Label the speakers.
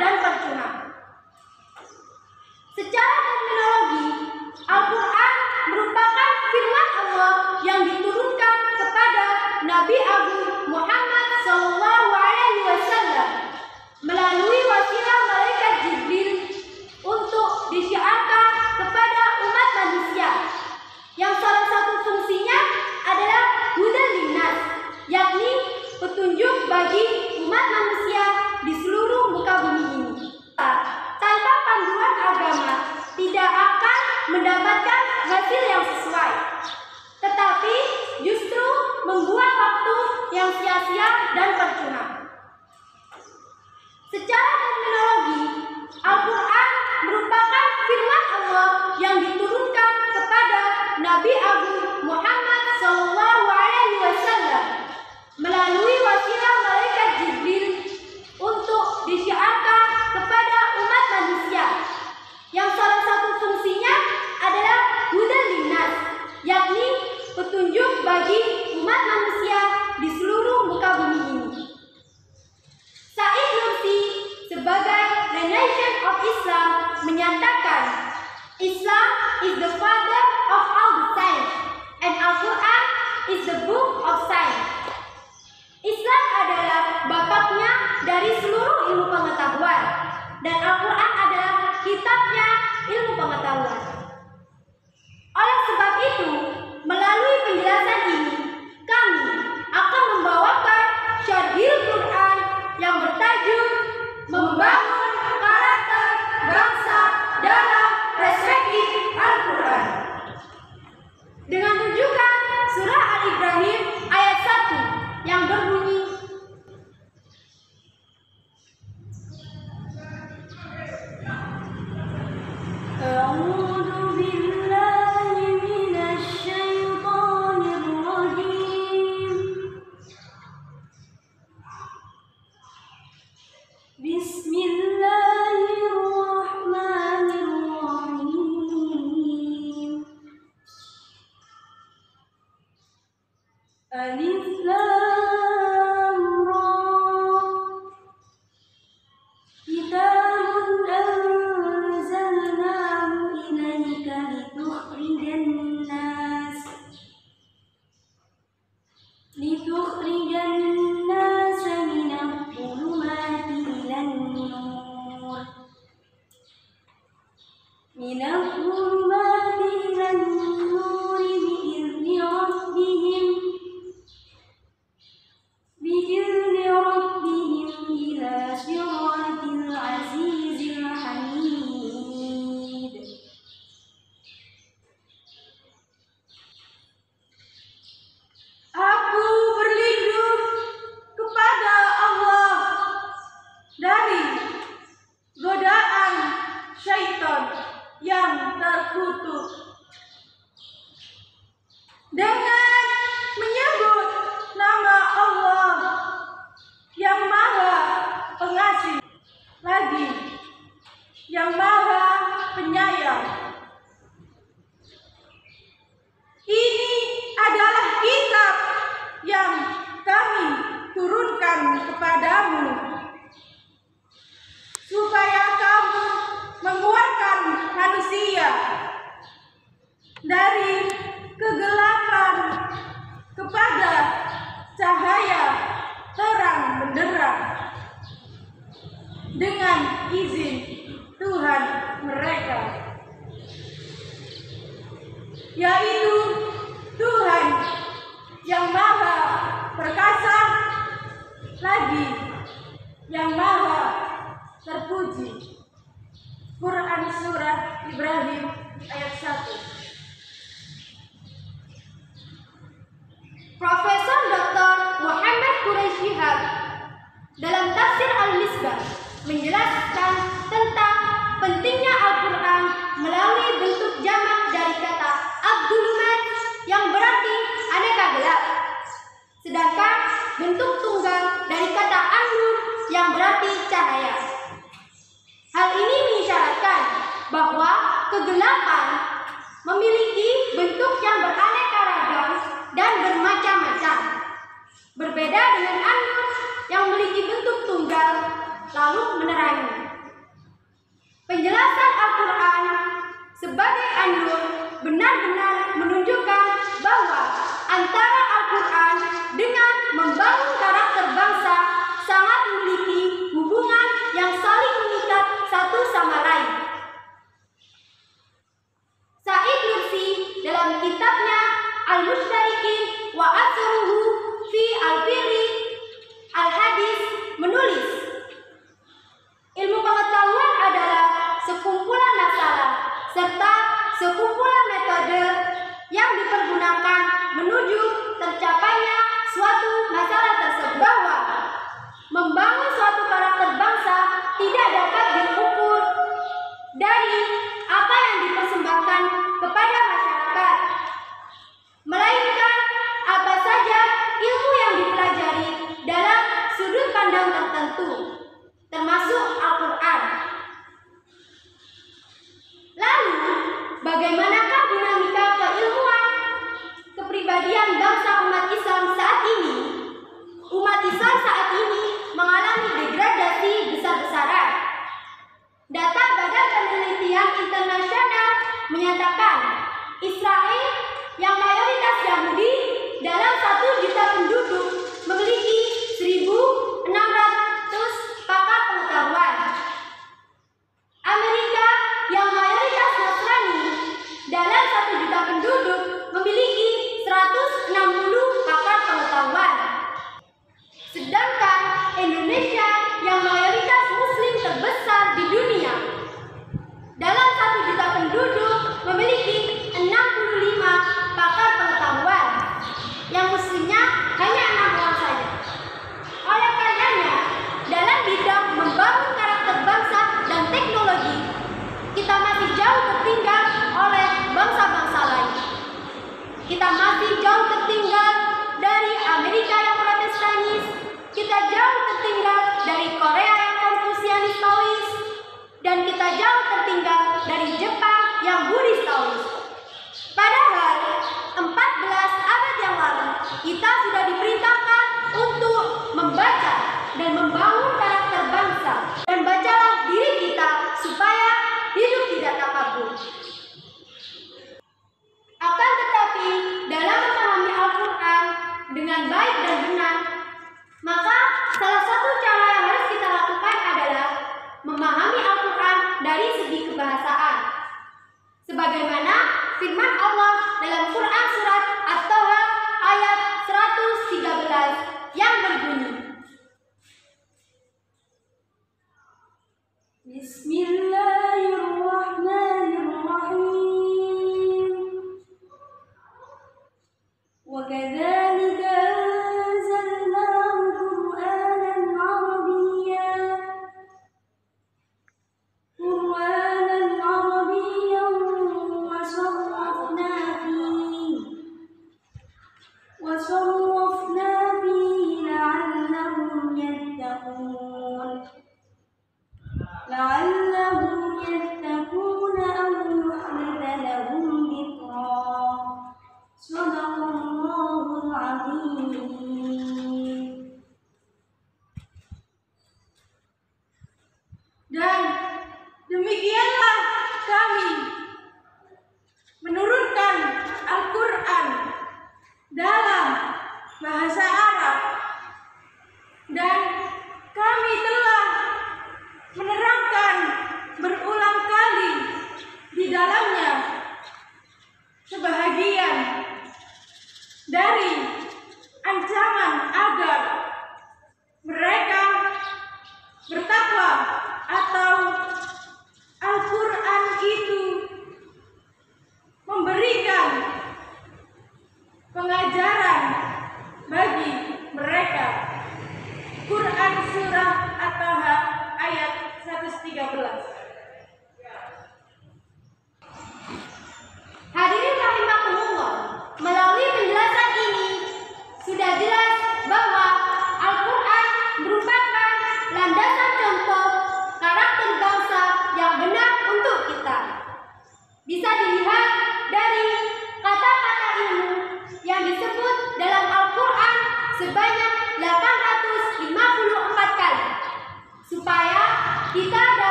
Speaker 1: dan percuma. Secara terminologi, Al-Quran merupakan firman Allah yang diturunkan kepada Nabi Agung Muhammad SAW melalui wasilah malaikat Jibril untuk disiarkan kepada umat manusia, yang salah satu fungsinya adalah hudan linnas, yakni petunjuk bagi umat manusia di seluruh muka bumi ini. Tanpa panduan agama tidak akan mendapatkan hasil yang sesuai, tetapi justru membuang waktu yang sia-sia dan percuma. Secara terminologi, Al-Quran merupakan firman Allah yang diturunkan kepada Nabi Agung Muhammad SAW melalui wasilah malaikat Jibril untuk disiarkan kepada umat manusia, yang salah satu fungsinya adalah hudan linnas, yakni petunjuk bagi umat manusia di seluruh muka bumi ini. Said Nursi sebagai The Nation of Islam menyatakan, Islam is the father of all the science and Al-Quran is the book of science. Islam adalah bapaknya dari seluruh ilmu pengetahuan dan Al-Quran adalah kitabnya ilmu pengetahuan. Oleh sebab itu, melalui penjelasan ini, kami akan membawakan Syarhil Quran yang bertajuk Membangun Karakter Bangsa dalam Perspektif Al-Quran, dengan rujukan Surah Al-Ibrahim ayat 1 yang berbunyi, A'udzu billahi minasy syaithanir rajim. Bismillahirrahmanirrahim. Alif Lam Ra. Kitabun anzalnahu ilaika litukhrijan nas minadh dhulumati ilan nur. Minadh dhulumati ilan nur bi'izni rabbihim ila siratil azizil hamid. Aku berlindung kepada Allah dari godaan syaitan yang terkutuk dengan menyebut nama Allah yang Maha Pengasih lagi yang Maha Penyayang. Ini adalah kitab yang kami turunkan kepadamu supaya kamu menguatkan manusia dari kegelapan kepada cahaya terang benderang dengan izin Tuhan mereka, yaitu Tuhan yang Maha Perkasa lagi yang Maha Terpuji. Quran Surah Ibrahim ayat 1. Profesor Dr. Muhammad Quraish Shihab dalam tafsir Al-Misbah menjelaskan tentang pentingnya Al-Quran melalui bentuk jamak dari kata Abduluman yang berarti aneka gelap, sedangkan bentuk tunggal dari kata An-Nur yang berarti cahaya. Hal ini mengisyaratkan bahwa kegelapan memiliki bentuk yang beraneka ragam dan bermacam-macam, berbeda dengan An-Nur yang memiliki bentuk tunggal lalu menerangi. An-Nur benar-benar menunjukkan bahwa antara Al-Quran dengan membangun karakter bangsa sangat memiliki hubungan yang saling mengikat satu sama lain. Said Nursi dalam kitabnya Al-Mushtarikin wa Atharuhu fi Al-Fiqh Al-Hadis menulis, ilmu pengetahuan adalah sekumpulan masalah serta sekumpulan metode yang dipergunakan menuju tercapainya suatu masalah tersebut. Bahwa membangun suatu karakter bangsa tidak dapat diukur dari apa yang dipersembahkan kepada masyarakat, melainkan apa saja ilmu yang dipelajari dalam sudut pandang tertentu, termasuk Al-Quran. Lalu, bagaimanakah dinamika keilmuan kepribadian bangsa umat Islam saat ini? Umat Islam saat ini mengalami degradasi besar-besaran. Data Badan Penelitian Internasional menyatakan Israel yang mayoritas Yahudi dalam 1 juta penduduk memiliki 1.600 pakar pengetahuan. Amerika yang mayoritas Nasrani dalam 1 juta penduduk memiliki 160 pakar pengetahuan. Sedangkan Indonesia yang mayoritas Muslim terbesar di dunia dalam 1 juta penduduk memiliki 65 pakar pengetahuan, yang Muslimnya hanya 6 orang saja. Oleh karenanya, dalam bidang membangun karakter bangsa dan teknologi, kita masih jauh tertinggal oleh bangsa-bangsa lain. Kita masih jauh tertinggal dari Amerika yang Protestanis, kita jauh tertinggal dari Korea yang Konfusianis Taois, dan kita jauh tertinggal dari Jepang yang Buddhis Taois. Padahal 14 abad yang lalu kita sudah diperintahkan untuk membaca dan membangun karakter bangsa, dan bacalah diri kita supaya hidup tidak takabur. Akan tetapi dalam memahami Al-Quran dengan baik dan benar, maka salah satu cara yang harus kita lakukan adalah memahami Al-Quran dari segi kebahasaan. Sebagaimana firman Allah dalam Quran surat At-Taha ayat 113 yang berbunyi, Bismillahirrahmanirrahim. Wa kadzalika anzalnahu Qur'anan Arabiyyan wa sarrafna fihi la'allahum yattaqun.